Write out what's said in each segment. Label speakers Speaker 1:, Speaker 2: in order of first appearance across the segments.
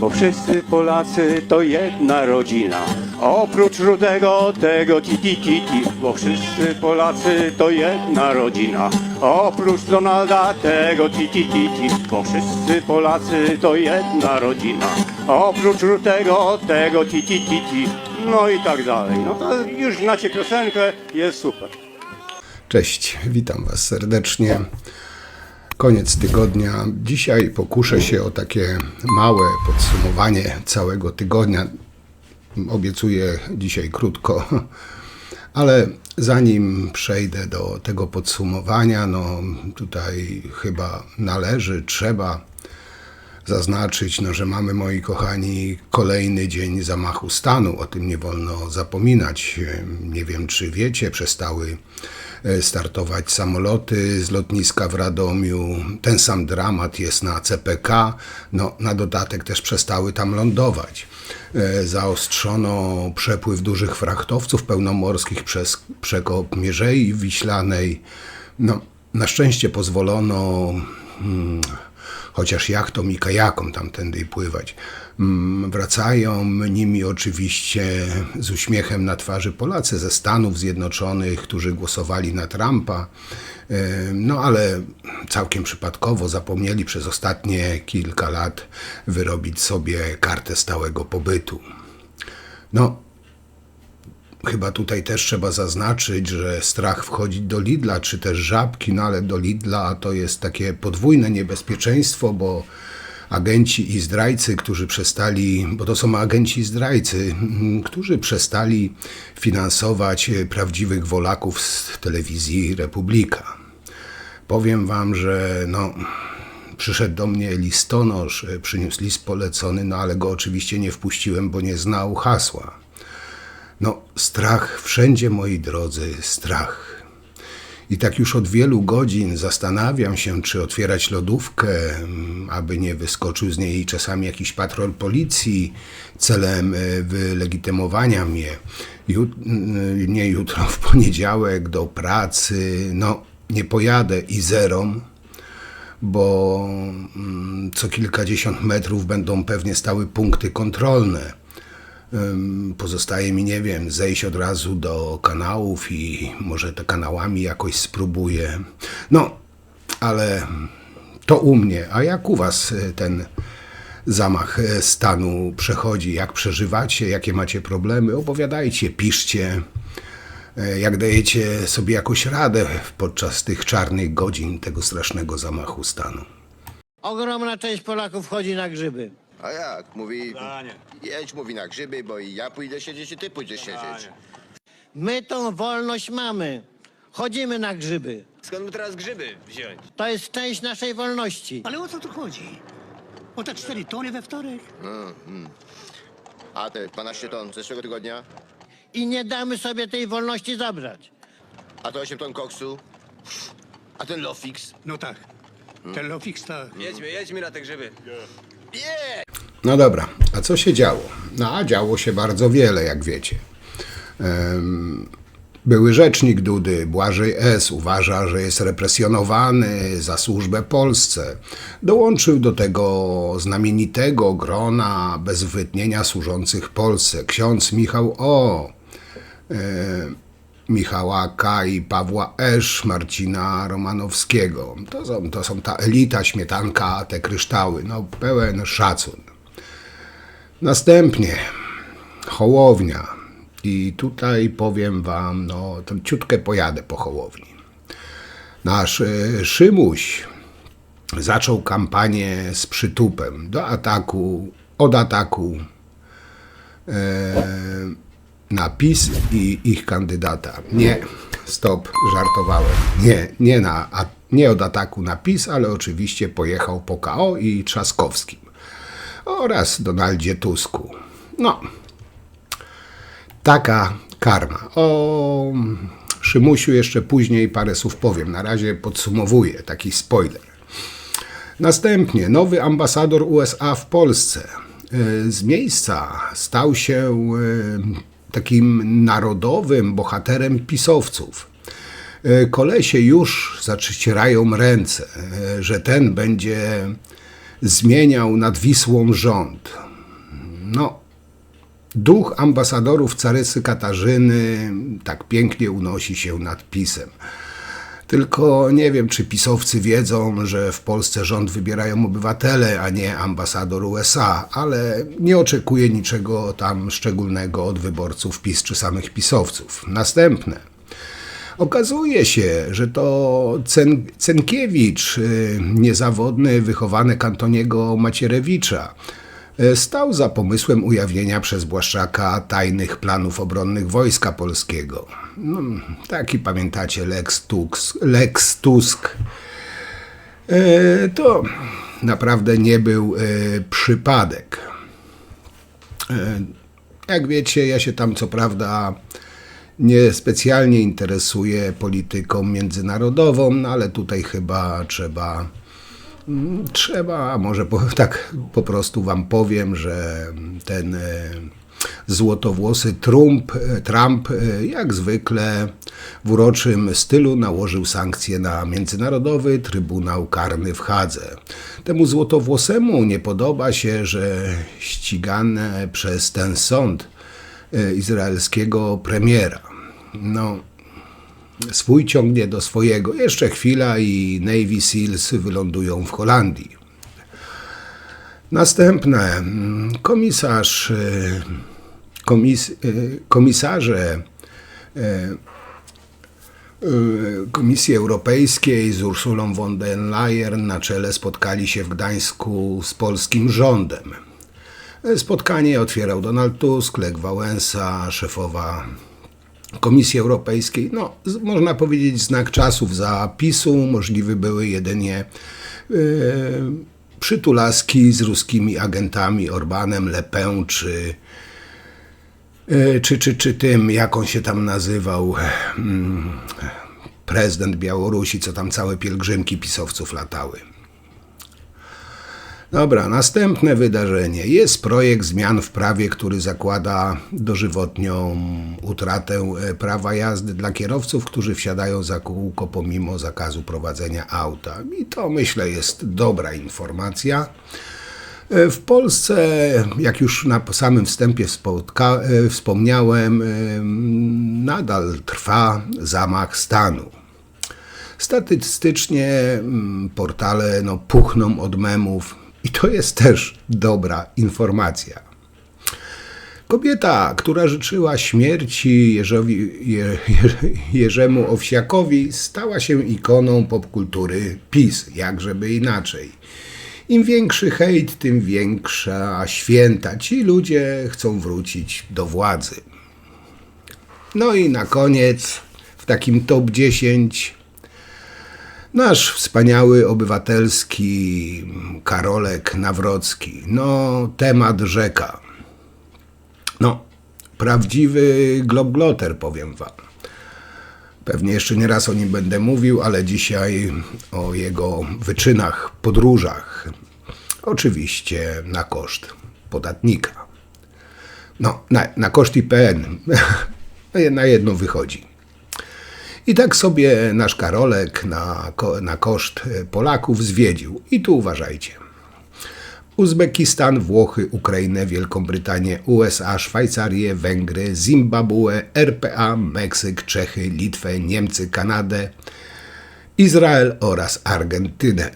Speaker 1: bo wszyscy Polacy to jedna rodzina. Oprócz Rudego, tego ti, bo wszyscy Polacy to jedna rodzina. Oprócz Donalda, tego ti, bo wszyscy Polacy to jedna rodzina. Oprócz Rudego, tego ti, no i tak dalej. No to już znacie piosenkę, jest super.
Speaker 2: Cześć, witam Was serdecznie. Koniec tygodnia. Dzisiaj pokuszę się o takie małe podsumowanie całego tygodnia. Obiecuję dzisiaj krótko, ale zanim przejdę do tego podsumowania, no tutaj chyba trzeba zaznaczyć, że mamy, moi kochani, kolejny dzień zamachu stanu. O tym nie wolno zapominać. Nie wiem, czy wiecie, przestały startować samoloty z lotniska w Radomiu. Ten sam dramat jest na CPK. No, na dodatek też przestały tam lądować. Zaostrzono przepływ dużych frachtowców pełnomorskich przez przekop Mierzei Wiślanej. No, na szczęście pozwolono chociaż jachtom i kajakom tamtędy pływać. Wracają nimi oczywiście z uśmiechem na twarzy Polacy ze Stanów Zjednoczonych, którzy głosowali na Trumpa, no ale całkiem przypadkowo zapomnieli przez ostatnie kilka lat wyrobić sobie kartę stałego pobytu. No, chyba tutaj też trzeba zaznaczyć, że strach wchodzić do Lidla, czy też Żabki, no ale do Lidla to jest takie podwójne niebezpieczeństwo, bo agenci i zdrajcy, którzy przestali, bo to są agenci i zdrajcy, którzy przestali finansować prawdziwych Wolaków z telewizji Republika. Powiem wam, że przyszedł do mnie listonosz, przyniósł list polecony, no ale go oczywiście nie wpuściłem, bo nie znał hasła. No, strach wszędzie, moi drodzy, strach. I tak już od wielu godzin zastanawiam się, czy otwierać lodówkę, aby nie wyskoczył z niej czasami jakiś patrol policji celem wylegitymowania mnie. Nie jutro, w poniedziałek do pracy. No, nie pojadę i zerą, bo co kilkadziesiąt metrów będą pewnie stały punkty kontrolne. Pozostaje mi, nie wiem, zejść od razu do kanałów i może te kanałami jakoś spróbuję. No, ale to u mnie. A jak u was ten zamach stanu przechodzi? Jak przeżywacie? Jakie macie problemy? Opowiadajcie, piszcie. Jak dajecie sobie jakoś radę podczas tych czarnych godzin tego strasznego zamachu stanu?
Speaker 3: Ogromna część Polaków chodzi na grzyby.
Speaker 4: A jak? Mówi, jedź, mówi na grzyby, bo i ja pójdę siedzieć i ty pójdziesz siedzieć.
Speaker 3: My tą wolność mamy. Chodzimy na grzyby.
Speaker 5: Skąd my teraz grzyby wziąć?
Speaker 3: To jest część naszej wolności.
Speaker 6: Ale o co tu chodzi? O te 4 tony we wtorek?
Speaker 4: A te 12 ton z zeszłego tygodnia?
Speaker 3: I nie damy sobie tej wolności zabrać.
Speaker 4: A to 8 ton koksu? A ten Lofix?
Speaker 6: No tak. Ten Lofix tak.
Speaker 5: Jedźmy na te grzyby.
Speaker 2: No dobra, a co się działo? No, a działo się bardzo wiele, jak wiecie. Były rzecznik Dudy, Błażej S. uważa, że jest represjonowany za służbę Polsce. Dołączył do tego znamienitego grona bez wytnienia służących Polsce ksiądz Michał O., Michała K. i Pawła Esz, Marcina Romanowskiego. To są ta elita, śmietanka, te kryształy. No, pełen szacun. Następnie Hołownia. I tutaj powiem wam, to ciutkę pojadę po Hołowni. Nasz Szymuś zaczął kampanię z przytupem od ataku na PiS i ich kandydata. Nie, stop, żartowałem. Nie od ataku na PiS, ale oczywiście pojechał po KO i Trzaskowskim oraz Donaldzie Tusku. No, taka karma. O Szymusiu jeszcze później parę słów powiem. Na razie podsumowuję, taki spoiler. Następnie nowy ambasador USA w Polsce z miejsca stał się takim narodowym bohaterem pisowców. Kolesie już zacierają ręce, że ten będzie zmieniał nad Wisłą rząd. No, duch ambasadorów carysy Katarzyny tak pięknie unosi się nad PiS-em. Tylko nie wiem, czy pisowcy wiedzą, że w Polsce rząd wybierają obywatele, a nie ambasador USA, ale nie oczekuję niczego tam szczególnego od wyborców PiS czy samych pisowców. Następne. Okazuje się, że to Cenkiewicz, niezawodny wychowanek Antoniego Macierewicza, stał za pomysłem ujawnienia przez Błaszczaka tajnych planów obronnych Wojska Polskiego. No, taki pamiętacie Lex Tusk. To naprawdę nie był przypadek. Jak wiecie, ja się tam co prawda nie specjalnie interesuję polityką międzynarodową, no ale tutaj chyba trzeba, a może tak po prostu wam powiem, że ten złotowłosy Trump jak zwykle w uroczym stylu nałożył sankcje na Międzynarodowy Trybunał Karny w Hadze. Temu złotowłosemu nie podoba się, że ścigane przez ten sąd izraelskiego premiera. No, swój ciągnie do swojego. Jeszcze chwila i Navy Seals wylądują w Holandii. Następne. Komisarze Komisji Europejskiej z Ursulą von der Leyen na czele spotkali się w Gdańsku z polskim rządem. Spotkanie otwierał Donald Tusk, Lech Wałęsa, szefowa Komisji Europejskiej. No, można powiedzieć znak czasów zapisu. Możliwe były jedynie przytulaski z ruskimi agentami Orbanem, Le Pen czy tym, jak on się tam nazywał, prezydent Białorusi, co tam całe pielgrzymki pisowców latały. Dobra, następne wydarzenie. Jest projekt zmian w prawie, który zakłada dożywotnią utratę prawa jazdy dla kierowców, którzy wsiadają za kółko pomimo zakazu prowadzenia auta. I to, myślę, jest dobra informacja. W Polsce, jak już na samym wstępie wspomniałem, nadal trwa zamach stanu. Statystycznie portale puchną od memów i to jest też dobra informacja. Kobieta, która życzyła śmierci Jerzemu Owsiakowi, stała się ikoną popkultury PiS, jakżeby inaczej. Im większy hejt, tym większa święta. Ci ludzie chcą wrócić do władzy. No i na koniec, w takim top 10, nasz wspaniały obywatelski Karolek Nawrocki. No, temat rzeka. No, prawdziwy globgloter, powiem wam. Pewnie jeszcze nie raz o nim będę mówił, ale dzisiaj o jego wyczynach, podróżach. Oczywiście na koszt podatnika. No, na koszt IPN. Na jedno wychodzi. I tak sobie nasz Karolek na koszt Polaków zwiedził. I tu uważajcie. Uzbekistan, Włochy, Ukrainę, Wielką Brytanię, USA, Szwajcarię, Węgry, Zimbabwe, RPA, Meksyk, Czechy, Litwę, Niemcy, Kanadę, Izrael oraz Argentynę.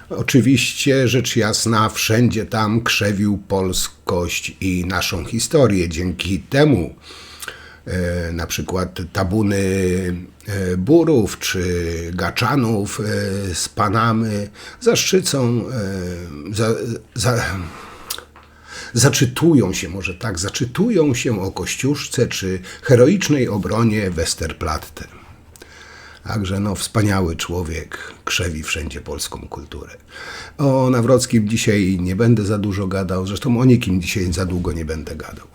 Speaker 2: Oczywiście, rzecz jasna, wszędzie tam krzewił polskość i naszą historię. Dzięki temu na przykład tabuny Burów czy Gaczanów z Panamy zaczytują się o Kościuszce czy heroicznej obronie Westerplatte. Także wspaniały człowiek krzewi wszędzie polską kulturę. O Nawrockim dzisiaj nie będę za dużo gadał, zresztą o nikim dzisiaj za długo nie będę gadał.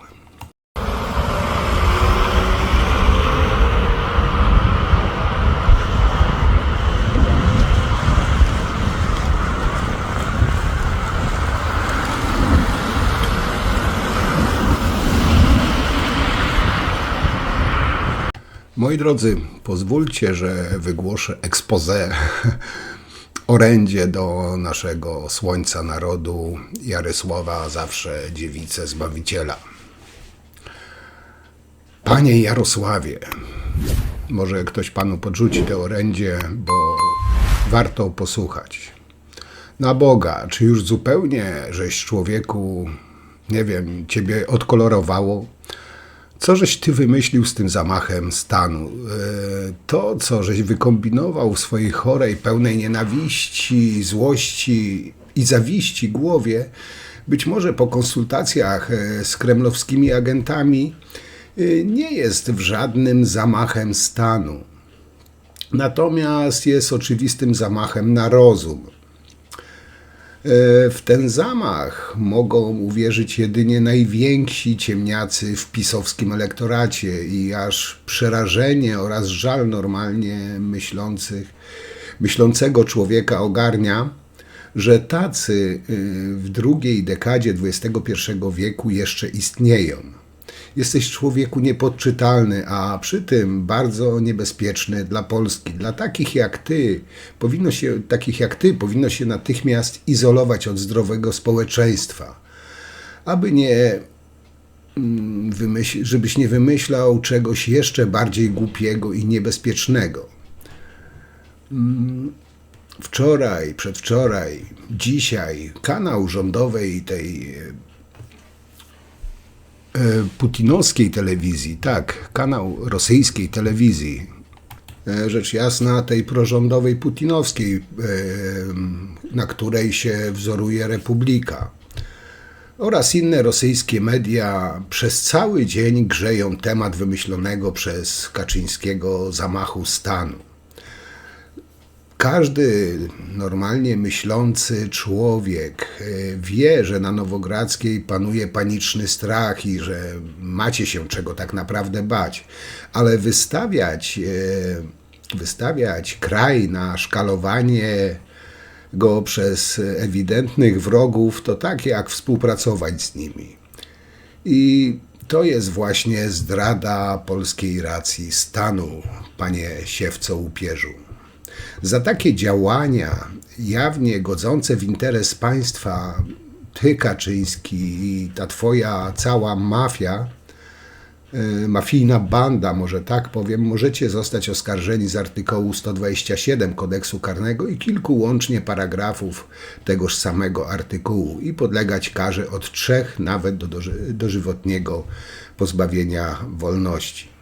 Speaker 2: Moi drodzy, pozwólcie, że wygłoszę exposé orędzie do naszego słońca narodu Jarysława, zawsze dziewicę Zbawiciela. Panie Jarosławie, może ktoś panu podrzuci te orędzie, bo warto posłuchać. Na Boga, czy już zupełnie żeś człowieku, nie wiem, ciebie odkolorowało? Co żeś ty wymyślił z tym zamachem stanu? To, co żeś wykombinował w swojej chorej, pełnej nienawiści, złości i zawiści głowie, być może po konsultacjach z kremlowskimi agentami, nie jest w żadnym zamachem stanu. Natomiast jest oczywistym zamachem na rozum. W ten zamach mogą uwierzyć jedynie najwięksi ciemniacy w pisowskim elektoracie i aż przerażenie oraz żal normalnie myślącego człowieka ogarnia, że tacy w drugiej dekadzie XXI wieku jeszcze istnieją. Jesteś człowieku niepodczytalny, a przy tym bardzo niebezpieczny dla Polski. Dla takich jak ty powinno się natychmiast izolować od zdrowego społeczeństwa, aby żebyś nie wymyślał czegoś jeszcze bardziej głupiego i niebezpiecznego. Wczoraj, przedwczoraj, dzisiaj kanał rządowej tej putinowskiej telewizji, tak, kanał rosyjskiej telewizji, rzecz jasna tej prorządowej putinowskiej, na której się wzoruje Republika, oraz inne rosyjskie media przez cały dzień grzeją temat wymyślonego przez Kaczyńskiego zamachu stanu. Każdy normalnie myślący człowiek wie, że na Nowogrodzkiej panuje paniczny strach i że macie się czego tak naprawdę bać, ale wystawiać kraj na szkalowanie go przez ewidentnych wrogów to tak jak współpracować z nimi. I to jest właśnie zdrada polskiej racji stanu, panie Siewco-Łupierzu. Za takie działania jawnie godzące w interes państwa, ty Kaczyński i ta twoja cała mafia, mafijna banda, może tak powiem, możecie zostać oskarżeni z artykułu 127 Kodeksu Karnego i kilku łącznie paragrafów tegoż samego artykułu i podlegać karze od 3 nawet do dożywotniego pozbawienia wolności.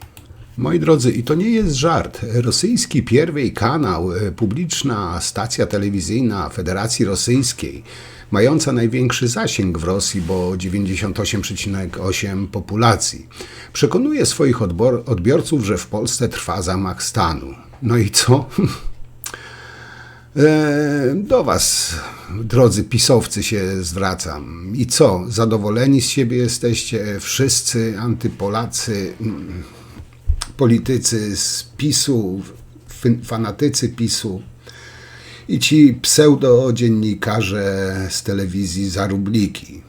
Speaker 2: Moi drodzy, i to nie jest żart. Rosyjski Pierwej Kanał, publiczna stacja telewizyjna Federacji Rosyjskiej, mająca największy zasięg w Rosji, bo 98,8% populacji, przekonuje swoich odbiorców, że w Polsce trwa zamach stanu. No i co? Do was, drodzy pisowcy, się zwracam. I co? Zadowoleni z siebie jesteście wszyscy antypolacy, politycy z PiS-u, fanatycy PiS-u i ci pseudodziennikarze z telewizji za rubliki.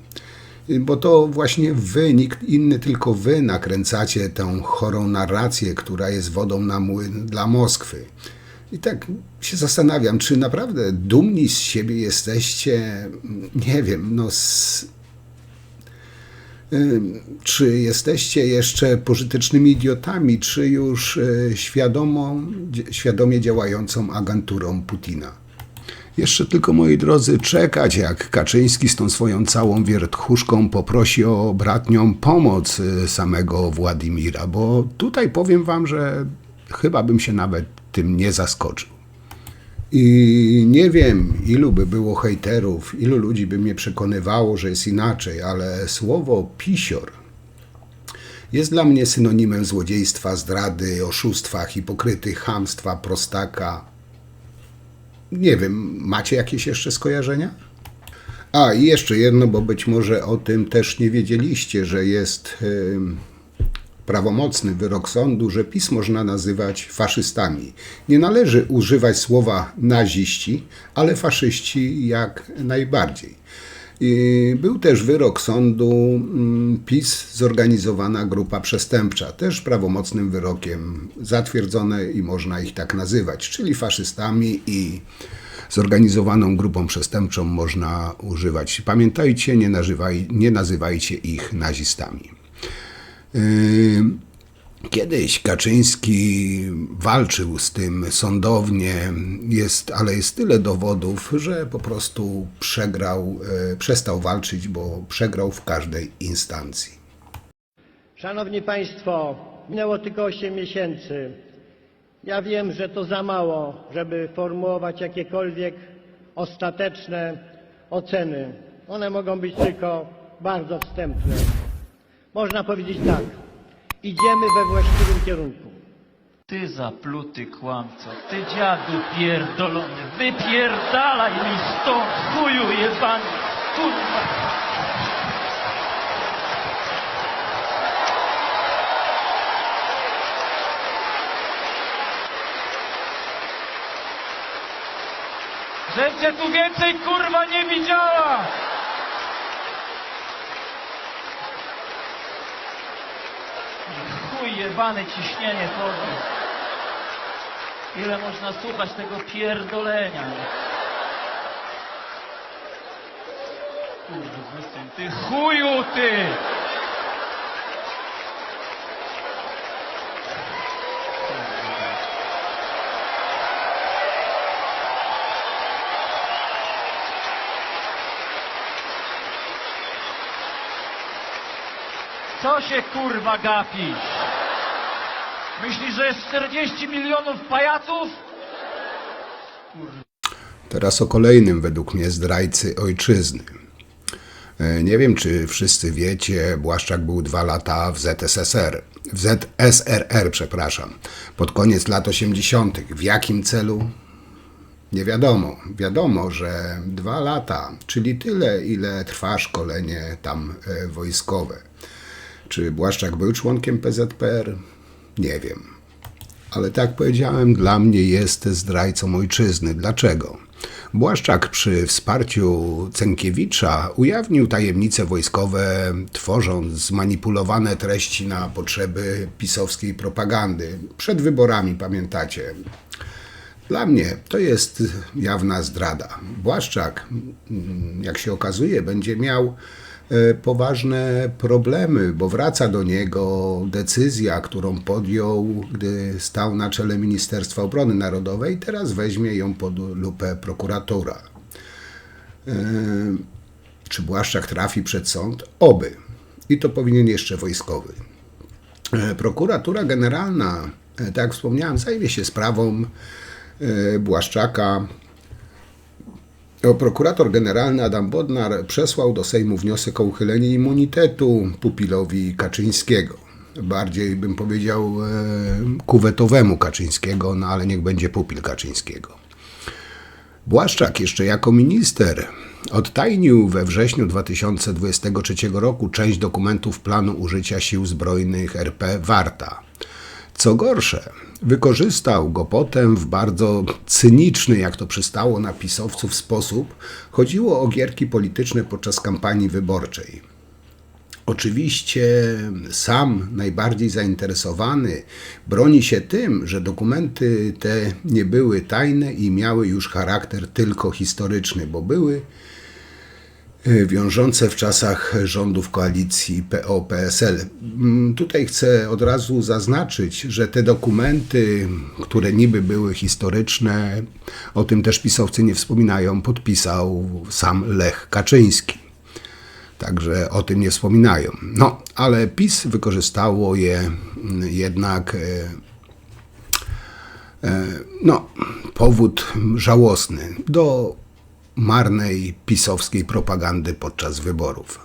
Speaker 2: Bo to właśnie wy, nikt inny, tylko wy nakręcacie tę chorą narrację, która jest wodą na młyn dla Moskwy. I tak się zastanawiam, czy naprawdę dumni z siebie jesteście, nie wiem, czy jesteście jeszcze pożytecznymi idiotami, czy już świadomie działającą agenturą Putina. Jeszcze tylko, moi drodzy, czekać, jak Kaczyński z tą swoją całą wiertchuszką poprosi o bratnią pomoc samego Władimira, bo tutaj powiem wam, że chyba bym się nawet tym nie zaskoczył. I nie wiem, ilu by było hejterów, ilu ludzi by mnie przekonywało, że jest inaczej, ale słowo pisior jest dla mnie synonimem złodziejstwa, zdrady, oszustwa, hipokryty, chamstwa, prostaka. Nie wiem, macie jakieś jeszcze skojarzenia? A, i jeszcze jedno, bo być może o tym też nie wiedzieliście, że jest prawomocny wyrok sądu, że PiS można nazywać faszystami. Nie należy używać słowa naziści, ale faszyści jak najbardziej. Był też wyrok sądu PiS zorganizowana grupa przestępcza, też prawomocnym wyrokiem zatwierdzone i można ich tak nazywać, czyli faszystami i zorganizowaną grupą przestępczą można używać. Pamiętajcie, nie nazywajcie ich nazistami. Kiedyś Kaczyński walczył z tym sądownie, ale jest tyle dowodów, że po prostu przestał walczyć, bo przegrał w każdej instancji.
Speaker 3: Szanowni Państwo, minęło tylko 8 miesięcy. Ja wiem, że to za mało, żeby formułować jakiekolwiek ostateczne oceny. One mogą być tylko bardzo wstępne. Można powiedzieć tak, idziemy we właściwym kierunku.
Speaker 7: Ty zapluty kłamco, ty dziadu pierdolony, wypierdalaj mi stąd, chuju jebany, kurwa! Żebym cię tu więcej kurwa nie widziała! Chuj jebane ciśnienie chodzi. Ile można słuchać tego pierdolenia? Kurwa, syn, ty chuju, ty! Co się kurwa gapisz? Myślisz, że jest 40 milionów pajaców?
Speaker 2: Teraz o kolejnym według mnie zdrajcy ojczyzny. Nie wiem, czy wszyscy wiecie, Błaszczak był 2 lata w ZSRR, pod koniec lat 80. W jakim celu? Nie wiadomo. Wiadomo, że 2 lata, czyli tyle, ile trwa szkolenie tam wojskowe. Czy Błaszczak był członkiem PZPR? Nie wiem. Ale tak jak powiedziałem, dla mnie jest zdrajcą ojczyzny. Dlaczego? Błaszczak przy wsparciu Cękiewicza ujawnił tajemnice wojskowe, tworząc zmanipulowane treści na potrzeby pisowskiej propagandy. Przed wyborami, pamiętacie? Dla mnie to jest jawna zdrada. Błaszczak, jak się okazuje, będzie miał poważne problemy, bo wraca do niego decyzja, którą podjął, gdy stał na czele Ministerstwa Obrony Narodowej. Teraz weźmie ją pod lupę prokuratura. Czy Błaszczak trafi przed sąd? Oby. I to powinien jeszcze wojskowy. Prokuratura Generalna, tak jak wspomniałem, zajmie się sprawą Błaszczaka. Prokurator generalny Adam Bodnar przesłał do Sejmu wniosek o uchylenie immunitetu pupilowi Kaczyńskiego. Bardziej bym powiedział kuwetowemu Kaczyńskiego, no ale niech będzie pupil Kaczyńskiego. Błaszczak jeszcze jako minister odtajnił we wrześniu 2023 roku część dokumentów planu użycia sił zbrojnych RP Warta. Co gorsze, wykorzystał go potem w bardzo cyniczny, jak to przystało na pisowców, sposób. Chodziło o gierki polityczne podczas kampanii wyborczej. Oczywiście sam najbardziej zainteresowany broni się tym, że dokumenty te nie były tajne i miały już charakter tylko historyczny, bo były wiążące w czasach rządów koalicji PO-PSL. Tutaj chcę od razu zaznaczyć, że te dokumenty, które niby były historyczne, o tym też pisowcy nie wspominają, podpisał sam Lech Kaczyński. Także o tym nie wspominają. No, ale PiS wykorzystało je jednak, powód żałosny do marnej pisowskiej propagandy podczas wyborów.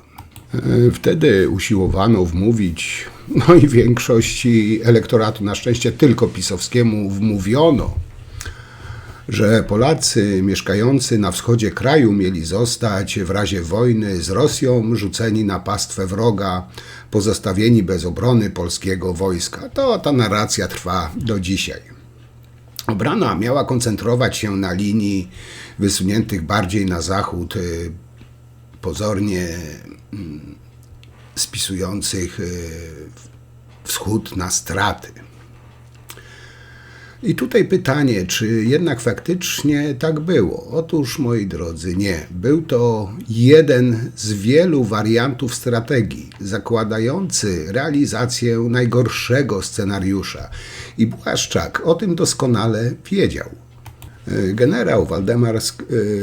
Speaker 2: Wtedy usiłowano wmówić, no i większości elektoratu, na szczęście tylko pisowskiemu, wmówiono, że Polacy mieszkający na wschodzie kraju mieli zostać w razie wojny z Rosją rzuceni na pastwę wroga, pozostawieni bez obrony polskiego wojska. Ta narracja trwa do dzisiaj. Obrona miała koncentrować się na linii wysuniętych bardziej na zachód, pozornie spisujących wschód na straty. I tutaj pytanie, czy jednak faktycznie tak było? Otóż, moi drodzy, nie. Był to jeden z wielu wariantów strategii zakładający realizację najgorszego scenariusza. I Błaszczak o tym doskonale wiedział. Generał Waldemar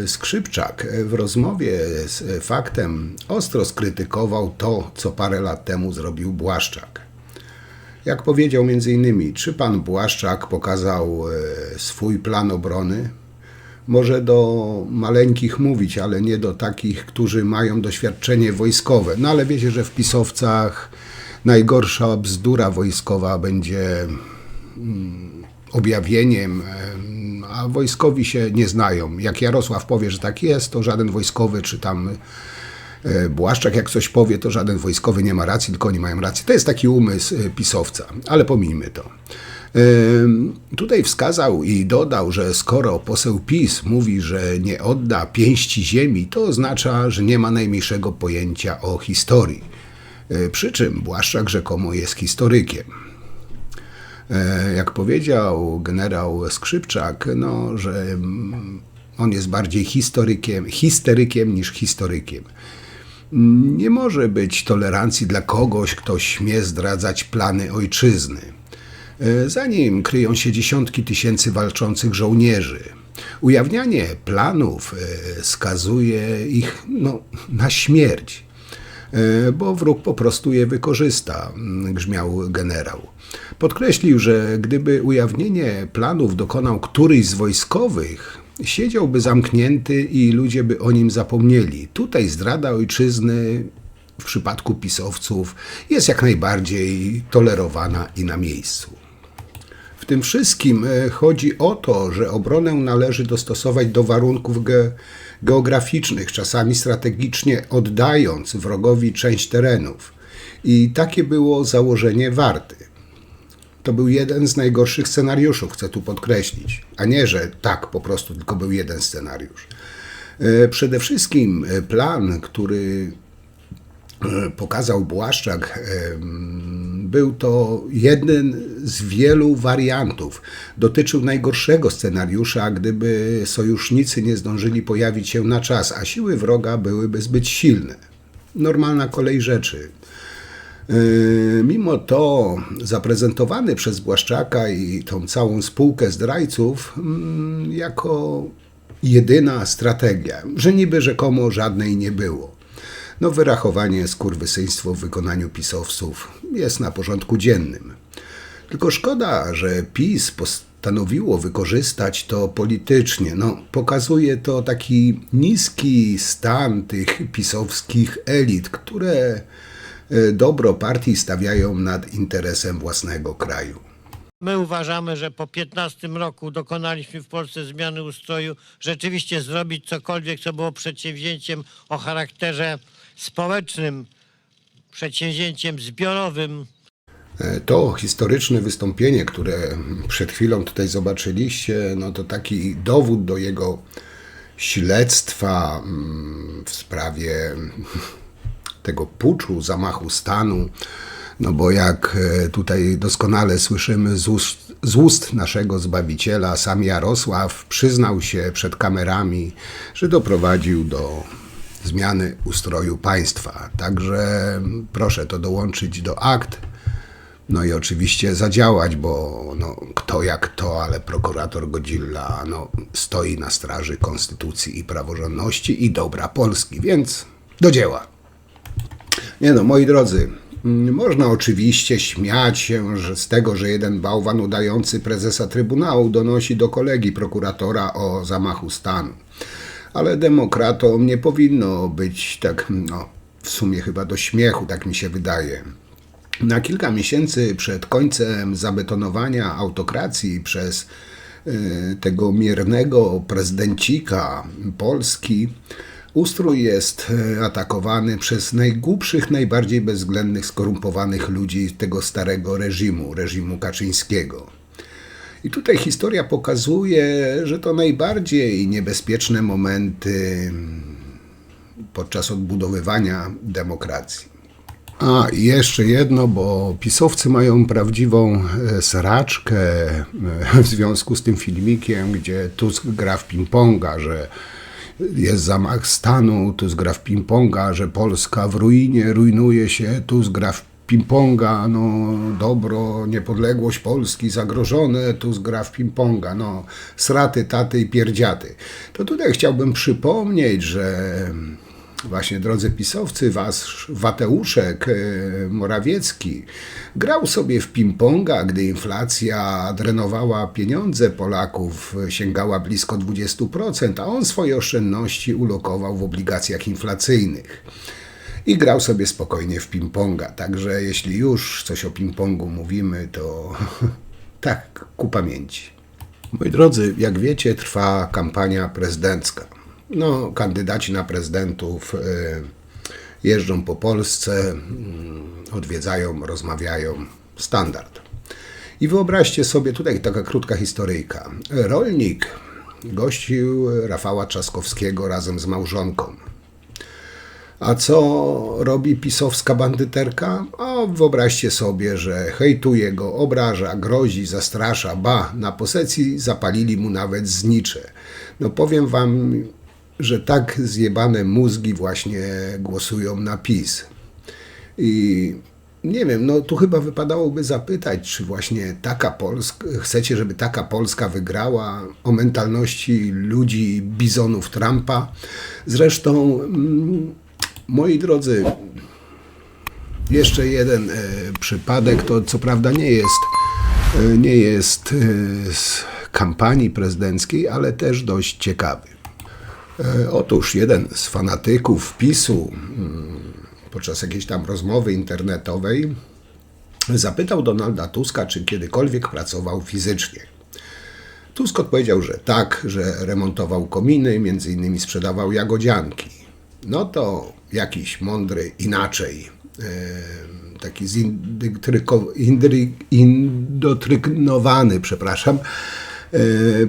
Speaker 2: Skrzypczak w rozmowie z Faktem ostro skrytykował to, co parę lat temu zrobił Błaszczak. Jak powiedział m.in., czy pan Błaszczak pokazał swój plan obrony? Może do maleńkich mówić, ale nie do takich, którzy mają doświadczenie wojskowe. No ale wiecie, że w pisowcach najgorsza bzdura wojskowa będzie objawieniem, a wojskowi się nie znają. Jak Jarosław powie, że tak jest, to żaden wojskowy, czy tam Błaszczak jak coś powie, to żaden wojskowy nie ma racji, tylko oni mają rację. To jest taki umysł pisowca, ale pomijmy to. Tutaj wskazał i dodał, że skoro poseł PiS mówi, że nie odda pięści ziemi, to oznacza, że nie ma najmniejszego pojęcia o historii. Przy czym Błaszczak rzekomo jest historykiem. Jak powiedział generał Skrzypczak, no, że on jest bardziej histerykiem niż historykiem. Nie może być tolerancji dla kogoś, kto śmie zdradzać plany ojczyzny. Za nim kryją się dziesiątki tysięcy walczących żołnierzy. Ujawnianie planów skazuje ich na śmierć, bo wróg po prostu je wykorzysta, grzmiał generał. Podkreślił, że gdyby ujawnienie planów dokonał któryś z wojskowych, siedziałby zamknięty i ludzie by o nim zapomnieli. Tutaj zdrada ojczyzny w przypadku pisowców jest jak najbardziej tolerowana i na miejscu. W tym wszystkim chodzi o to, że obronę należy dostosować do warunków geograficznych, czasami strategicznie oddając wrogowi część terenów. I takie było założenie Warty. To był jeden z najgorszych scenariuszów, chcę tu podkreślić, a nie, że tak po prostu, tylko był jeden scenariusz. Przede wszystkim plan, który pokazał Błaszczak, był to jeden z wielu wariantów. Dotyczył najgorszego scenariusza, gdyby sojusznicy nie zdążyli pojawić się na czas, a siły wroga byłyby zbyt silne. Normalna kolej rzeczy. Mimo to zaprezentowany przez Błaszczaka i tą całą spółkę zdrajców jako jedyna strategia, że niby rzekomo żadnej nie było. No wyrachowanie, skurwysyństwo w wykonaniu pisowców jest na porządku dziennym. Tylko szkoda, że PiS postanowiło wykorzystać to politycznie. No, pokazuje to taki niski stan tych pisowskich elit, które dobro partii stawiają nad interesem własnego kraju.
Speaker 3: My uważamy, że po 15 roku dokonaliśmy w Polsce zmiany ustroju. Rzeczywiście zrobić cokolwiek, co było przedsięwzięciem o charakterze społecznym, przedsięwzięciem zbiorowym.
Speaker 2: To historyczne wystąpienie, które przed chwilą tutaj zobaczyliście, no to taki dowód do jego śledztwa w sprawie tego puczu, zamachu stanu, no bo jak tutaj doskonale słyszymy z ust naszego Zbawiciela, sam Jarosław przyznał się przed kamerami, że doprowadził do zmiany ustroju państwa. Także proszę to dołączyć do akt, no i oczywiście zadziałać, bo kto jak to, ale prokurator Godzilla stoi na straży konstytucji i praworządności i dobra Polski, więc do dzieła. Nie no, moi drodzy, można oczywiście śmiać się z tego, że jeden bałwan udający prezesa Trybunału donosi do kolegi prokuratora o zamachu stanu. Ale demokratom nie powinno być tak, w sumie chyba do śmiechu, tak mi się wydaje. Na kilka miesięcy przed końcem zabetonowania autokracji przez tego miernego prezydencika Polski, ustrój jest atakowany przez najgłupszych, najbardziej bezwzględnych, skorumpowanych ludzi tego starego reżimu Kaczyńskiego. I tutaj historia pokazuje, że to najbardziej niebezpieczne momenty podczas odbudowywania demokracji. A, i jeszcze jedno, bo pisowcy mają prawdziwą sraczkę w związku z tym filmikiem, gdzie Tusk gra w ping-ponga, że jest zamach stanu, Tusk gra w ping-ponga, że Polska w ruinie, rujnuje się, Tusk gra w ping-ponga, no dobro, niepodległość Polski zagrożone, Tusk gra w ping-ponga, no sraty, taty i pierdziaty. To tutaj chciałbym przypomnieć, że właśnie, drodzy pisowcy, wasz Wateuszek Morawiecki grał sobie w ping-ponga, gdy inflacja drenowała pieniądze Polaków, sięgała blisko 20%, a on swoje oszczędności ulokował w obligacjach inflacyjnych. I grał sobie spokojnie w ping-ponga. Także jeśli już coś o ping-pongu mówimy, to tak, ku pamięci. Moi drodzy, jak wiecie, trwa kampania prezydencka. No, kandydaci na prezydentów jeżdżą po Polsce, odwiedzają, rozmawiają. Standard. I wyobraźcie sobie, tutaj taka krótka historyjka. Rolnik gościł Rafała Trzaskowskiego razem z małżonką. A co robi pisowska bandyterka? O, wyobraźcie sobie, że hejtuje go, obraża, grozi, zastrasza, ba, na posesji zapalili mu nawet znicze. No powiem wam, że tak zjebane mózgi właśnie głosują na PiS. I nie wiem, no tu chyba wypadałoby zapytać, czy właśnie taka Polska, chcecie, żeby taka Polska wygrała o mentalności ludzi bizonów Trumpa. Zresztą, moi drodzy, jeszcze jeden przypadek, to co prawda nie jest z kampanii prezydenckiej, ale też dość ciekawy. Otóż jeden z fanatyków PiS-u podczas jakiejś tam rozmowy internetowej zapytał Donalda Tuska, czy kiedykolwiek pracował fizycznie. Tusk odpowiedział, że tak, że remontował kominy, między innymi sprzedawał jagodzianki. No to jakiś mądry inaczej, taki indoktrynowany,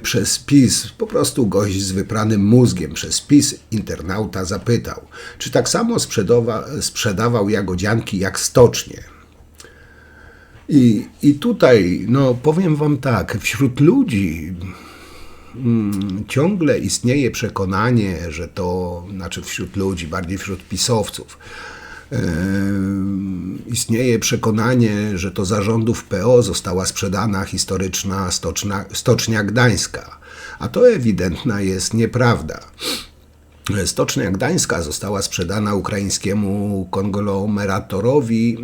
Speaker 2: przez PiS, po prostu gość z wypranym mózgiem, przez PiS internauta zapytał, czy tak samo sprzedawał jagodzianki jak stocznie. I tutaj, no powiem wam tak, wśród ludzi ciągle istnieje przekonanie, że to, znaczy wśród ludzi, bardziej wśród pisowców, istnieje przekonanie, że to za rządów PO została sprzedana historyczna Stocznia Gdańska, a to ewidentna jest nieprawda. Stocznia Gdańska została sprzedana ukraińskiemu konglomeratorowi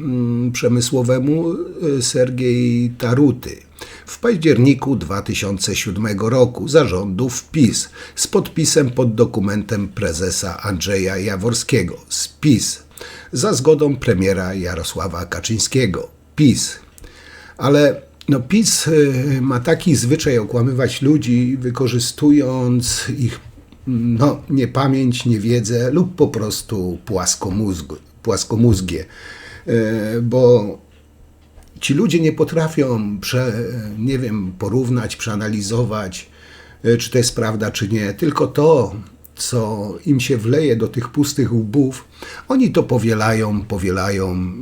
Speaker 2: przemysłowemu Sergiej Taruty w październiku 2007 roku za rządów PiS z podpisem pod dokumentem prezesa Andrzeja Jaworskiego z PiS za zgodą premiera Jarosława Kaczyńskiego PiS. Ale no, PiS ma taki zwyczaj okłamywać ludzi, wykorzystując ich niepamięć, niewiedzę lub po prostu płaskomózgie, bo ci ludzie nie potrafią, porównać, przeanalizować, czy to jest prawda, czy nie, tylko to, co im się wleje do tych pustych łbów, oni to powielają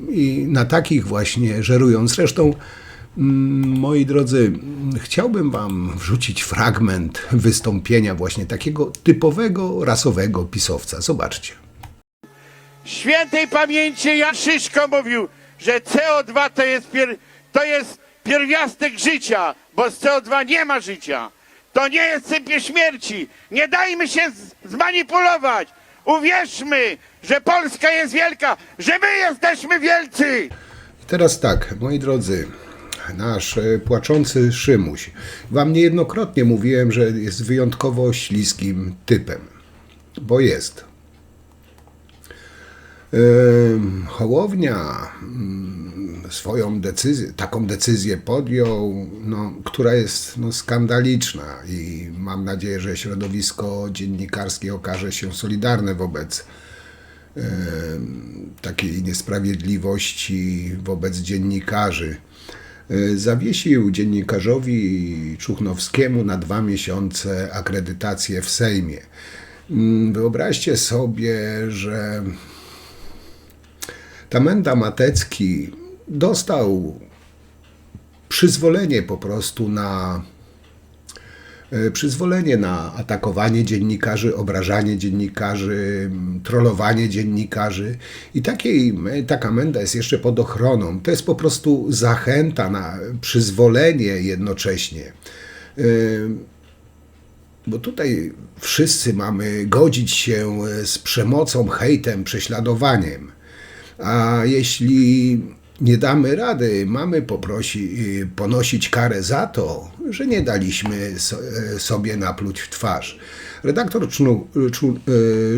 Speaker 2: i na takich właśnie żerują. Zresztą, moi drodzy, chciałbym wam wrzucić fragment wystąpienia właśnie takiego typowego, rasowego pisowca. Zobaczcie.
Speaker 8: Świętej pamięci Jan Szyszko mówił, że CO2 to jest pierwiastek życia, bo z CO2 nie ma życia. To nie jest sypie śmierci. Nie dajmy się zmanipulować. Uwierzmy, że Polska jest wielka, że my jesteśmy wielcy.
Speaker 2: I teraz tak, moi drodzy, nasz płaczący Szymuś. Wam niejednokrotnie mówiłem, że jest wyjątkowo śliskim typem, bo jest. Hołownia swoją taką decyzję podjął, która jest skandaliczna i mam nadzieję, że środowisko dziennikarskie okaże się solidarne wobec takiej niesprawiedliwości wobec dziennikarzy. Zawiesił dziennikarzowi Czuchnowskiemu na 2 miesiące akredytację w Sejmie. Wyobraźcie sobie, że Tamenda Matecki dostał przyzwolenie po prostu na atakowanie dziennikarzy, obrażanie dziennikarzy, trollowanie dziennikarzy. I taka menda jest jeszcze pod ochroną. To jest po prostu zachęta na przyzwolenie jednocześnie. Bo tutaj wszyscy mamy godzić się z przemocą, hejtem, prześladowaniem. A jeśli nie damy rady, mamy ponosić karę za to, że nie daliśmy sobie napluć w twarz. Redaktor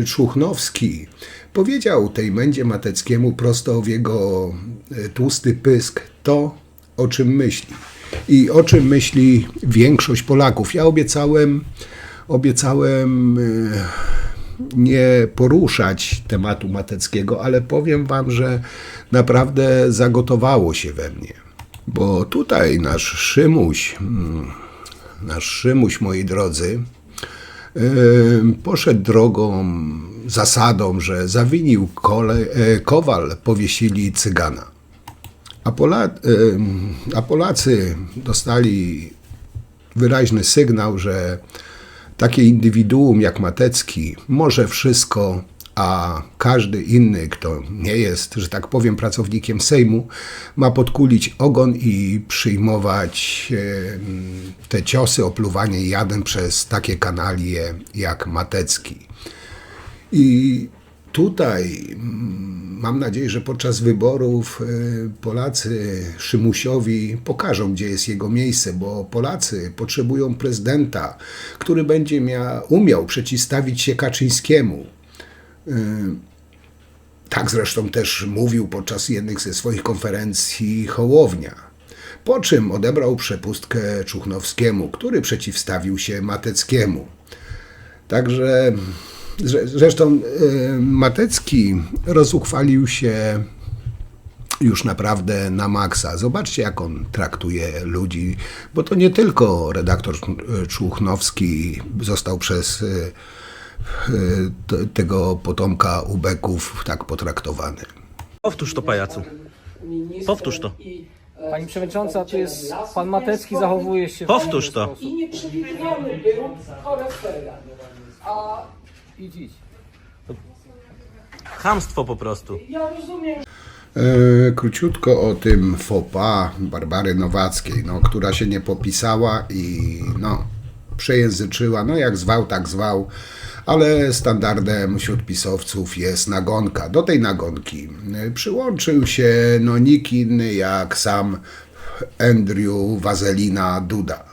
Speaker 2: Czuchnowski powiedział tej Mendzie Mateckiemu prosto w jego tłusty pysk to, o czym myśli. I o czym myśli większość Polaków. Ja obiecałem nie poruszać tematu Mateckiego, ale powiem wam, że naprawdę zagotowało się we mnie. Bo tutaj nasz Szymuś, moi drodzy, poszedł drogą, zasadą, że zawinił kowal, powiesili cygana. A Polacy dostali wyraźny sygnał, że takie indywiduum jak Matecki może wszystko, a każdy inny, kto nie jest, że tak powiem, pracownikiem Sejmu, ma podkulić ogon i przyjmować te ciosy, opluwanie jadem przez takie kanalie jak Matecki. I tutaj mam nadzieję, że podczas wyborów Polacy Szymusiowi pokażą, gdzie jest jego miejsce, bo Polacy potrzebują prezydenta, który będzie umiał przeciwstawić się Kaczyńskiemu. Tak zresztą też mówił podczas jednych ze swoich konferencji Hołownia. Po czym odebrał przepustkę Czuchnowskiemu, który przeciwstawił się Mateckiemu. Także zresztą Matecki rozuchwalił się już naprawdę na maksa. Zobaczcie, jak on traktuje ludzi, bo to nie tylko redaktor Czuchnowski został przez tego potomka ubeków tak potraktowany.
Speaker 9: Powtórz to, pajacu. Powtórz to.
Speaker 10: Pani przewodnicząca, tu jest pan Matecki, zachowuje się...
Speaker 9: Powtórz to.
Speaker 10: I nieprzewidywalny był koreferat. A i dziś.
Speaker 9: Chamstwo po prostu.
Speaker 10: Ja rozumiem,
Speaker 2: Króciutko o tym faux pas Barbary Nowackiej, która się nie popisała i przejęzyczyła, jak zwał, tak zwał, ale standardem wśród pisowców jest nagonka. Do tej nagonki przyłączył się nikt inny jak sam Andrew Wazelina Duda,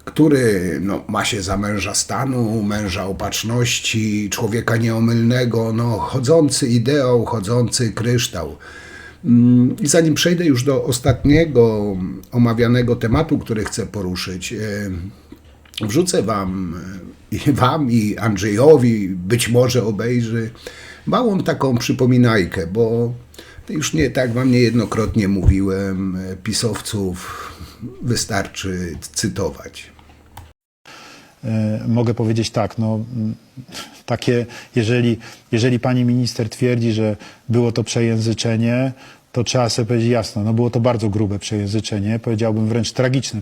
Speaker 2: który ma się za męża stanu, męża opatrzności, człowieka nieomylnego, chodzący ideał, chodzący kryształ. I zanim przejdę już do ostatniego omawianego tematu, który chcę poruszyć, wrzucę wam i Andrzejowi, być może obejrzy, małą taką przypominajkę, bo już tak wam niejednokrotnie mówiłem, pisowców wystarczy cytować.
Speaker 11: Mogę powiedzieć tak, takie, jeżeli pani minister twierdzi, że było to przejęzyczenie, to trzeba sobie powiedzieć jasno, było to bardzo grube przejęzyczenie, powiedziałbym wręcz tragiczne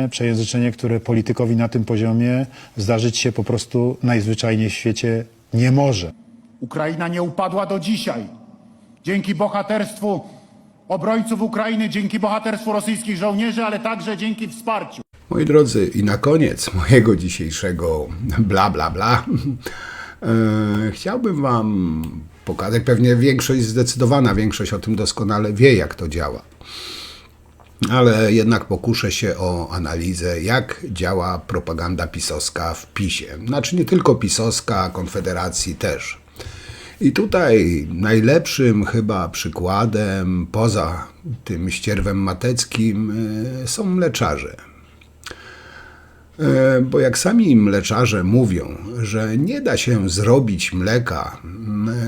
Speaker 11: przejęzyczenie, które politykowi na tym poziomie zdarzyć się po prostu najzwyczajniej w świecie nie może.
Speaker 12: Ukraina nie upadła do dzisiaj. Dzięki bohaterstwu obrońców Ukrainy, dzięki bohaterstwu rosyjskich żołnierzy, ale także dzięki wsparciu.
Speaker 2: Moi drodzy, i na koniec mojego dzisiejszego bla bla bla chciałbym wam pokazać, pewnie zdecydowana większość o tym doskonale wie, jak to działa. Ale jednak pokuszę się o analizę, jak działa propaganda pisowska w PiS-ie. Znaczy nie tylko pisowska, Konfederacji też. I tutaj najlepszym chyba przykładem, poza tym ścierwem Mateckim, są mleczarze. Bo jak sami mleczarze mówią, że nie da się zrobić mleka,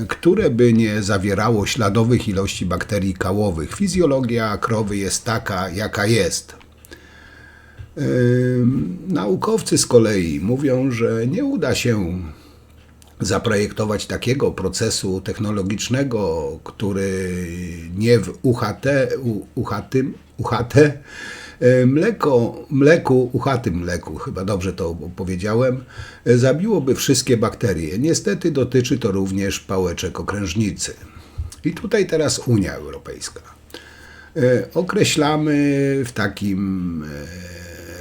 Speaker 2: które by nie zawierało śladowych ilości bakterii kałowych. Fizjologia krowy jest taka, jaka jest. Naukowcy z kolei mówią, że nie uda się zaprojektować takiego procesu technologicznego, który nie w uchatym mleku, chyba dobrze to powiedziałem, zabiłoby wszystkie bakterie. Niestety dotyczy to również pałeczek okrężnicy. I tutaj teraz Unia Europejska. Określamy w takim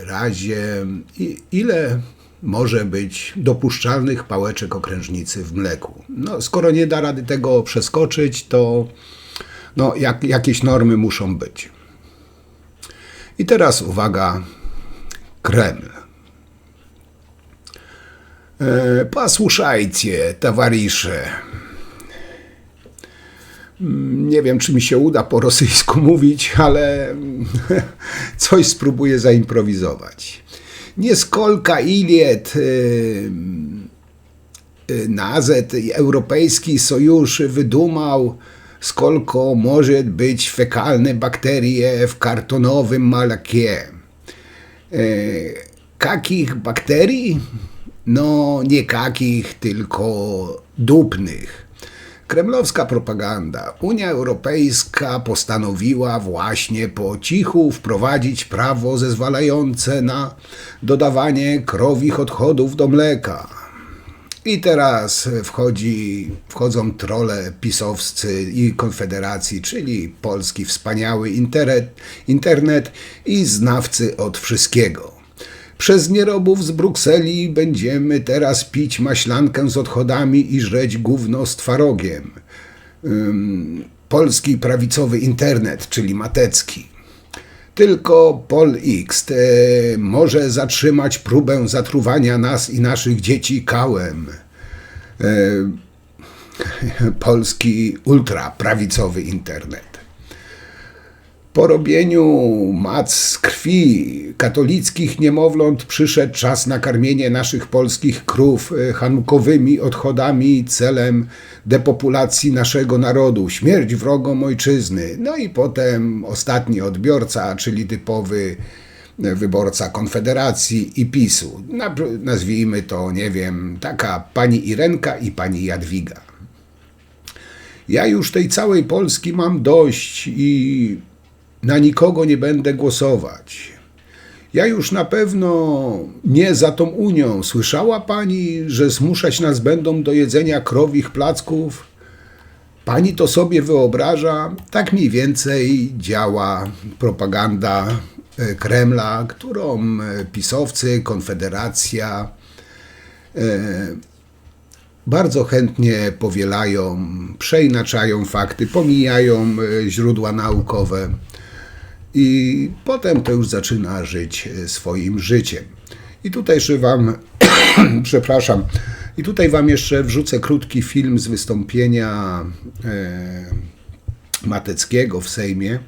Speaker 2: razie, ile może być dopuszczalnych pałeczek okrężnicy w mleku. No, skoro nie da rady tego przeskoczyć, to no, jakieś normy muszą być. I teraz uwaga, Kreml. Posłuchajcie, towarzysze. Nie wiem, czy mi się uda po rosyjsku mówić, ale coś spróbuję zaimprowizować. Nieskolka iliet nazet Europejski Sojusz wydumał, skolko może być fekalne bakterie w kartonowym mlekie. Kakich bakterii? No, nie kakich, tylko dupnych. Kremlowska propaganda. Unia Europejska postanowiła właśnie po cichu wprowadzić prawo zezwalające na dodawanie krowich odchodów do mleka. I teraz wchodzą trolle pisowscy i Konfederacji, czyli polski wspaniały internet i znawcy od wszystkiego. Przez nierobów z Brukseli będziemy teraz pić maślankę z odchodami i żreć gówno z twarogiem. Polski prawicowy internet, czyli matecki. Tylko Pol-X może zatrzymać próbę zatruwania nas i naszych dzieci kałem. Polski ultraprawicowy internet. Po robieniu mac z krwi katolickich niemowląt przyszedł czas na karmienie naszych polskich krów hankowymi odchodami celem depopulacji naszego narodu, śmierć wrogom ojczyzny. No i potem ostatni odbiorca, czyli typowy wyborca Konfederacji i PiS-u. Nazwijmy to, nie wiem, taka pani Irenka i pani Jadwiga. Ja już tej całej Polski mam dość i na nikogo nie będę głosować. Ja już na pewno nie za tą Unią. Słyszała pani, że zmuszać nas będą do jedzenia krowich placków? Pani to sobie wyobraża? Tak mniej więcej działa propaganda Kremla, którą pisowcy, Konfederacja bardzo chętnie powielają, przeinaczają fakty, pomijają źródła naukowe i potem to już zaczyna żyć swoim życiem. I tutaj jeszcze wam, przepraszam, i tutaj wam jeszcze wrzucę krótki film z wystąpienia Mateckiego w Sejmie,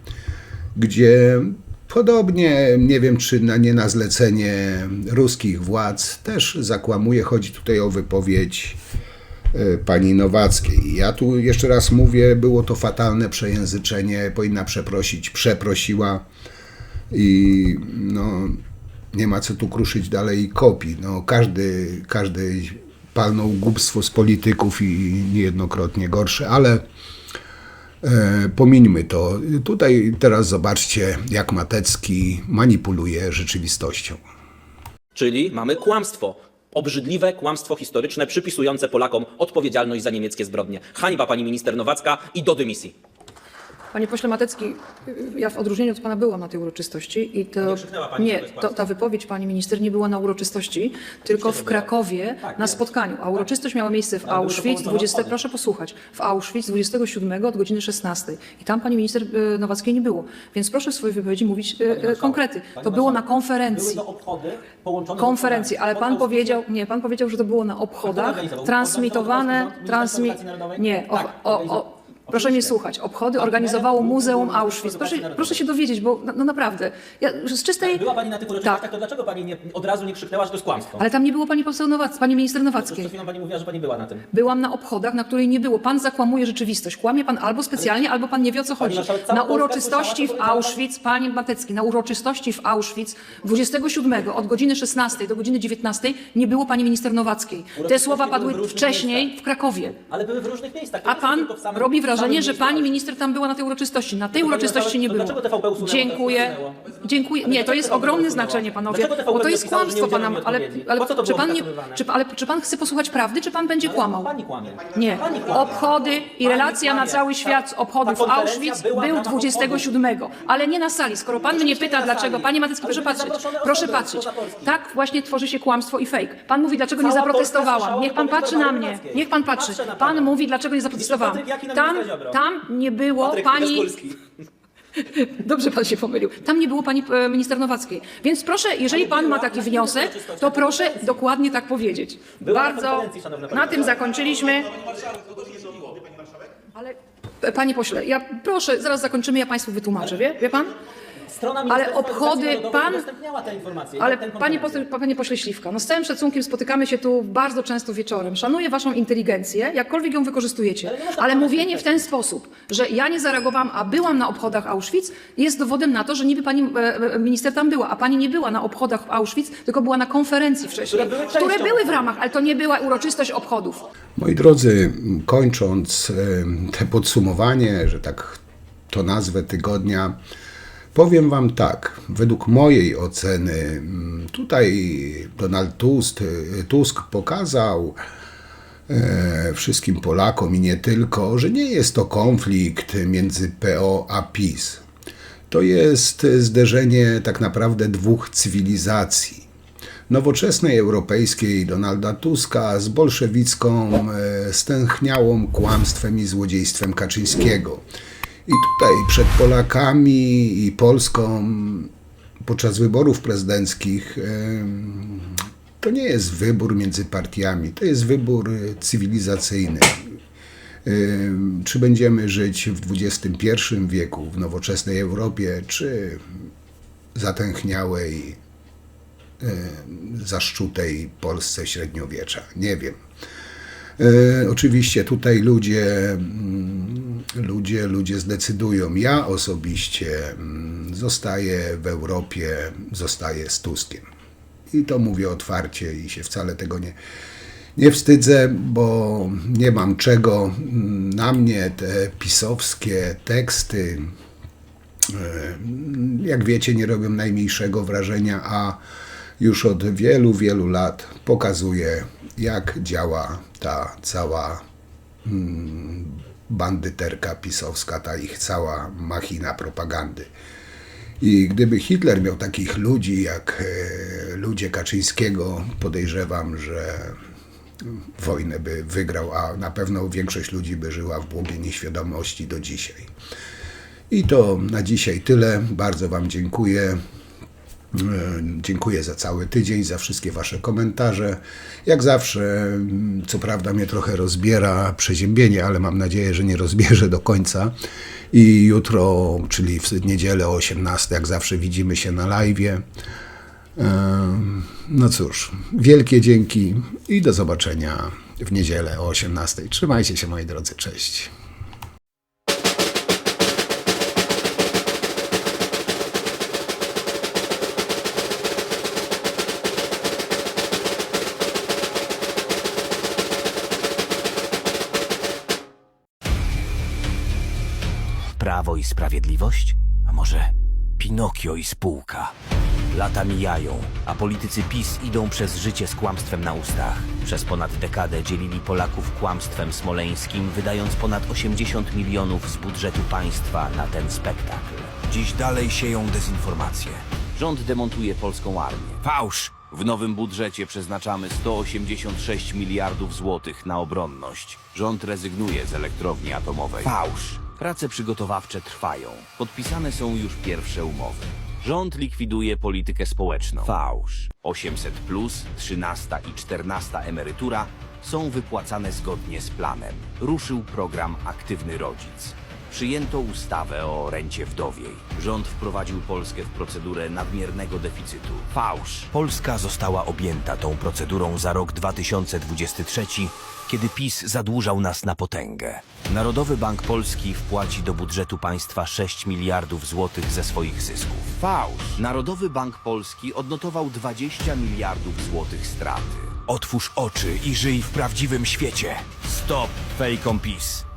Speaker 2: gdzie podobnie, nie wiem czy nie na zlecenie ruskich władz, też zakłamuje, chodzi tutaj o wypowiedź pani Nowackiej. Ja tu jeszcze raz mówię, było to fatalne przejęzyczenie, powinna przeprosić, przeprosiła i no, nie ma co tu kruszyć dalej kopii. No, każdy palnął głupstwo z polityków i niejednokrotnie gorsze, ale pomińmy to. Tutaj teraz zobaczcie, jak Matecki manipuluje rzeczywistością.
Speaker 13: Czyli mamy kłamstwo. Obrzydliwe kłamstwo historyczne przypisujące Polakom odpowiedzialność za niemieckie zbrodnie. Hańba pani minister Nowacka i do dymisji.
Speaker 10: Panie pośle Matecki, ja w odróżnieniu od pana byłam na tej uroczystości i to ta wypowiedź pani minister nie była na uroczystości, tylko w Krakowie na spotkaniu. A uroczystość miała miejsce w Auschwitz, proszę posłuchać, w Auschwitz 27 od godziny 16. I tam pani minister Nowackiej nie było. Więc proszę w swojej wypowiedzi mówić konkrety. To było na konferencji. Konferencji, ale pan powiedział, że to było na obchodach, transmitowane, Proszę mnie słuchać. Obchody organizowało Muzeum Auschwitz. Proszę się dowiedzieć, bo no naprawdę. Ja z czystej...
Speaker 13: Była pani na tych uroczystościach,
Speaker 10: Tak.
Speaker 13: to dlaczego pani od razu nie krzyknęła, że to jest kłamstwo?
Speaker 10: Ale tam nie było pani poseł pani minister
Speaker 13: Przed
Speaker 10: Nowackiej.
Speaker 13: chwilą pani mówiła, że pani była na tym.
Speaker 10: Byłam na obchodach, na której nie było. Pan zakłamuje rzeczywistość. Kłamie pan albo specjalnie, albo pan nie wie, o co chodzi.
Speaker 13: marszałek, cała
Speaker 10: Na
Speaker 13: Polska
Speaker 10: uroczystości w
Speaker 13: słyszała, to
Speaker 10: Auschwitz, panie Matecki, na uroczystości w Auschwitz 27 od godziny 16 do godziny 19 nie było pani minister Nowackiej. Te słowa padły wcześniej w Krakowie.
Speaker 13: Ale były w różnych miejscach.
Speaker 10: A pan robi wrażenie, że pani minister tam była na tej uroczystości. Na tej uroczystości nie było.
Speaker 13: Dlaczego TVP usunęło?
Speaker 10: Dziękuję. Dziękuję. Nie, to jest ogromne znaczenie, panowie.
Speaker 13: Dlaczego TVP
Speaker 10: Bo to jest
Speaker 13: napisało, że nie
Speaker 10: kłamstwo
Speaker 13: udziela
Speaker 10: pana.
Speaker 13: mi
Speaker 10: Ale
Speaker 13: odpowiedzi? Po co to
Speaker 10: czy
Speaker 13: było
Speaker 10: pan nie.
Speaker 13: wykazywane?
Speaker 10: Czy pan chce posłuchać prawdy, czy pan będzie kłamał?
Speaker 13: Pani kłamie.
Speaker 10: Nie.
Speaker 13: Pani kłamie.
Speaker 10: Obchody i relacja na
Speaker 13: kłamie.
Speaker 10: cały świat z obchodów
Speaker 13: Ta konferencja
Speaker 10: Auschwitz
Speaker 13: była w
Speaker 10: był
Speaker 13: ramach
Speaker 10: 27, ale nie na sali. Skoro pan mnie pyta,
Speaker 13: na
Speaker 10: dlaczego,
Speaker 13: sali.
Speaker 10: panie Matecki,
Speaker 13: Ale
Speaker 10: proszę
Speaker 13: były
Speaker 10: patrzeć.
Speaker 13: zaproszone
Speaker 10: Proszę
Speaker 13: osoby
Speaker 10: patrzeć.
Speaker 13: spoza Polski.
Speaker 10: Tak właśnie tworzy się kłamstwo i fake. Pan mówi, dlaczego nie
Speaker 13: Cała Polska
Speaker 10: zaprotestowałam.
Speaker 13: słyszała,
Speaker 10: Niech pan
Speaker 13: że to
Speaker 10: patrzy na
Speaker 13: jest
Speaker 10: mnie.
Speaker 13: Nowackiej.
Speaker 10: Niech pan patrzy.
Speaker 13: Patrzę na
Speaker 10: Pan
Speaker 13: pana.
Speaker 10: mówi, dlaczego nie zaprotestowałam.
Speaker 13: Patryk Jaki na
Speaker 10: Tam,
Speaker 13: ministra Ziobro.
Speaker 10: tam nie było
Speaker 13: Patryk
Speaker 10: pani...
Speaker 13: Bezkulski.
Speaker 10: Dobrze pan się pomylił. Tam nie było pani minister Nowackiej. Więc proszę, jeżeli pan ma taki wniosek, to proszę dokładnie tak powiedzieć.
Speaker 13: Była na
Speaker 10: Bardzo
Speaker 13: konferencji, szanowna pani
Speaker 10: na tym zakończyliśmy. Ale panie pośle, ja proszę, zaraz zakończymy, ja państwu wytłumaczę, wie pan?
Speaker 13: Strona
Speaker 10: Ale
Speaker 13: Ministerstwa
Speaker 10: obchody,
Speaker 13: Edukacji Narodowej
Speaker 10: pan...
Speaker 13: udostępniała te informacje.
Speaker 10: Ale
Speaker 13: tę
Speaker 10: panie
Speaker 13: konferencję.
Speaker 10: pośle Śliwka, no z całym szacunkiem spotykamy się tu bardzo często wieczorem. Szanuję waszą inteligencję, jakkolwiek ją wykorzystujecie. Ale mówienie w ten sposób, że ja nie zareagowałam, a byłam na obchodach Auschwitz, jest dowodem na to, że niby pani minister tam była, a pani nie była na obchodach w Auschwitz, tylko była na konferencji wcześniej, które były w ramach, ale to nie była uroczystość obchodów.
Speaker 2: Moi drodzy, kończąc te podsumowanie, że tak to nazwę tygodnia, powiem wam tak, według mojej oceny tutaj Donald Tusk pokazał wszystkim Polakom i nie tylko, że nie jest to konflikt między PO a PiS. To jest zderzenie tak naprawdę dwóch cywilizacji. Nowoczesnej europejskiej Donalda Tuska z bolszewicką, stęchniałą kłamstwem i złodziejstwem Kaczyńskiego. I tutaj przed Polakami i Polską podczas wyborów prezydenckich to nie jest wybór między partiami, to jest wybór cywilizacyjny. Czy będziemy żyć w XXI wieku, w nowoczesnej Europie, czy zatęchniałej, zaszczutej Polsce średniowiecza? Nie wiem. Oczywiście tutaj ludzie zdecydują. Ja osobiście zostaję w Europie, zostaję z Tuskiem. I to mówię otwarcie i się wcale tego nie wstydzę, bo nie mam czego. Na mnie te pisowskie teksty, jak wiecie, nie robią najmniejszego wrażenia, a już od wielu, wielu lat pokazuje, jak działa ta cała bandyterka pisowska, ta ich cała machina propagandy. I gdyby Hitler miał takich ludzi jak ludzie Kaczyńskiego, podejrzewam, że wojnę by wygrał, a na pewno większość ludzi by żyła w błogie nieświadomości do dzisiaj. I to na dzisiaj tyle. Bardzo wam dziękuję. Dziękuję za cały tydzień, za wszystkie wasze komentarze. Jak zawsze, co prawda mnie trochę rozbiera przeziębienie, ale mam nadzieję, że nie rozbierze do końca. I jutro, czyli w niedzielę o 18, jak zawsze widzimy się na live'ie. No cóż, wielkie dzięki i do zobaczenia w niedzielę o 18. Trzymajcie się, moi drodzy, cześć.
Speaker 14: Prawo i Sprawiedliwość? A może Pinokio i spółka? Lata mijają, a politycy PiS idą przez życie z kłamstwem na ustach. Przez ponad dekadę dzielili Polaków kłamstwem smoleńskim, wydając ponad 80 milionów z budżetu państwa na ten spektakl. Dziś dalej sieją dezinformację. Rząd demontuje polską armię. Fałsz! W nowym budżecie przeznaczamy 186 miliardów złotych na obronność. Rząd rezygnuje z elektrowni atomowej. Fałsz! Prace przygotowawcze trwają. Podpisane są już pierwsze umowy. Rząd likwiduje politykę społeczną. Fałsz. 800+, 13 i 14 emerytura są wypłacane zgodnie z planem. Ruszył program Aktywny Rodzic. Przyjęto ustawę o rencie wdowiej. Rząd wprowadził Polskę w procedurę nadmiernego deficytu. Fałsz. Polska została objęta tą procedurą za rok 2023, kiedy PiS zadłużał nas na potęgę. Narodowy Bank Polski wpłaci do budżetu państwa 6 miliardów złotych ze swoich zysków. Fałsz. Narodowy Bank Polski odnotował 20 miliardów złotych straty. Otwórz oczy i żyj w prawdziwym świecie. Stop fejkom PiS.